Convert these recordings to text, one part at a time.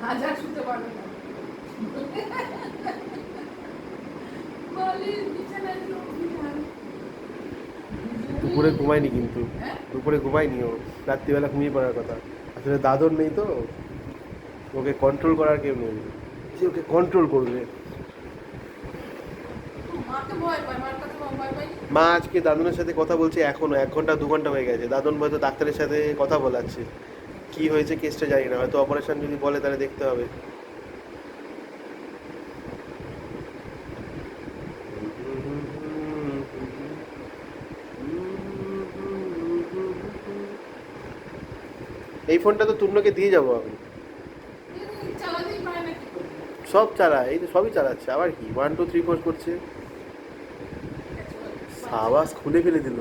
হাজার শুতে পারবে না বলে বিছানায় তো দুপুরে ঘুমায়নি কিন্তু, দুপুরে ঘুমায়নি ও, রাত্রিবেলা ঘুমিয়ে পড়ার কথা। আসলে দাদর নেই তো, ওকে কন্ট্রোল করার কেউ নেই, যে ওকে কন্ট্রোল করবে। মাকে ভয় পায়, মার কাছে ভয় পায়। মা আজকে দাদনের সাথে কথা বলছে, এখনো 1 ঘন্টা 2 ঘন্টা হয়ে গেছে। দাদন হয়তো ডাক্তারের সাথে কথা বলাচ্ছে, কি হয়েছে কেসটা জানি না, হয়তো অপারেশন যদি বলে তাহলে দেখতে হবে। এই ফোনটা তো তুমলোকে দিয়ে যাবো আমি, চালাতেই পারে না কি করে? সব চালায়, এই তো সবই চালাচ্ছে, আবার কি 1 2 3 4 করছে। সাবাস, খুলে ফেলে দিল।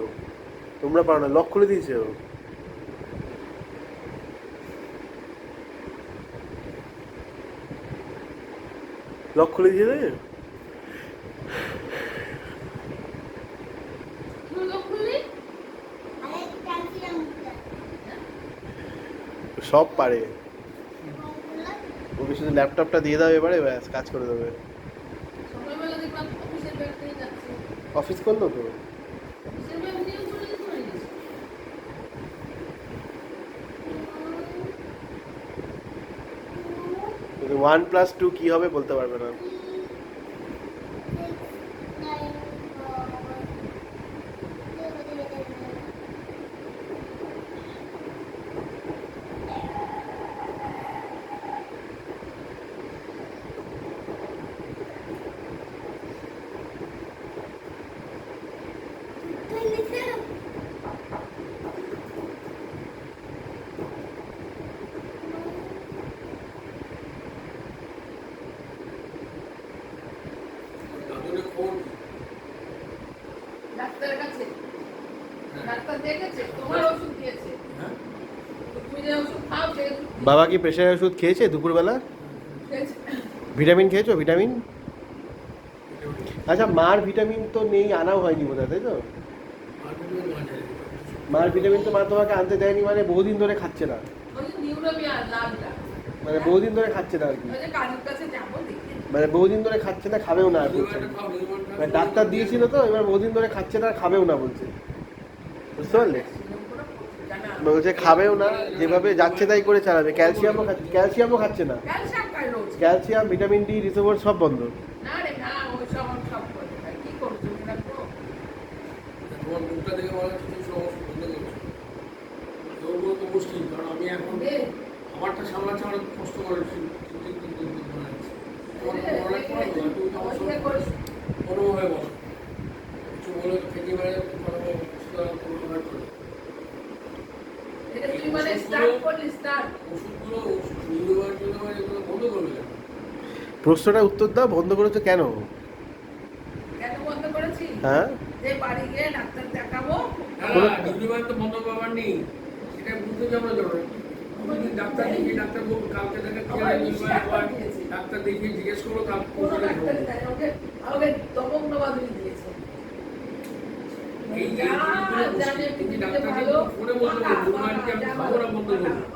তোমরা পারো না, লক খুলে দিয়েছে ও। লক খুলে দিয়ে দেবে। সব পারে, ওকে শুধু ল্যাপটপটা দিয়ে দাও এবারে, ব্যাস কাজ করে দেবে। সকালবেলা দেখলাম অফিসের ব্যাগ নিয়ে যাচ্ছে, অফিস করলো তো। অফিসের ব্যাগ নিয়ে চলে যেতে পারিস। 1+2 কি হবে বলতে পারবে না। ডাক্তারের কাছে, ডাক্তার দেখেছে, তোমার ওষুধ দিয়েছে, তুমি যে ওষুধ খাও সেই ওষুধ বাবা কি প্রেশারের ওষুধ খেয়েছে দুপুরবেলা? খেয়েছে। ভিটামিন খেয়েছো? ভিটামিন, আচ্ছা মার ভিটামিন তো নেই, আনাও হয়নি বোধ হয়, তাই তো? মার ভিটামিন তো মা তোমাকে আনতে দেয়নি, মানে বহুদিন ধরে খাচ্ছে না, ওই যে নিউরোবিয়া লাভটা, মানে বহুদিন ধরে খাচ্ছে না আর কি, ওই যে কাজুর কাছে যাবো দেখে। মানে বহুদিন ধরে খাচ্ছে না, খাবেও না আর বলছে। মানে ডাক্তার দিয়েছিল তো, এবার বহুদিন ধরে খাচ্ছে না, খাবেও না বলছে, বুঝতে পারলে? বলছে খাবেও না, যেভাবে যাচ্ছে তাই করে চালাবে। ক্যালসিয়ামও খাচ্ছে না, ক্যালসিয়াম খাই রোজ। ক্যালসিয়াম ভিটামিন ডি রিসোভার সব বন্ধ। না রে না, ওই সব আমি সব করে খাই, কি করবো তুমি রাখবো? তোমার মুখটা দেখে মনে হচ্ছে তুমি সমস্যা বন্ধ করছো। তবুও তো মুশকিল, কারণ আমি এখন আমারটা সামলাচ্ছি, আমার কষ্ট করে কোনোভাবে বলো কিছু বলে খেতে পারে, এটা তুই মানে স্টার্ট করলি, স্টার্ট। ওষুধগুলো নিউরোবার জন্য এগুলো বন্ধ করবে কেন? প্রশ্নটা উত্তর দাও, বন্ধ করেছো কেন? কেন বন্ধ করেছি? হ্যাঁ, যে বাড়ি গিয়ে ডাক্তার দেখাবো। নিউরোবার তো বন্ধ করবার নেই, সেটা বুঝতে যাবো জন্য ডাক্তার দেখিয়ে, ডাক্তার বলবো কালকে দেখা ডাক্তার দেখিয়ে জিজ্ঞেস করো, কোনো ডাক্তার দেয় না, ওকে দমক নবাদুরি দিয়েছে। এই ডাক্তার ফোনে বলতে খাবো না বন্ধ করবো।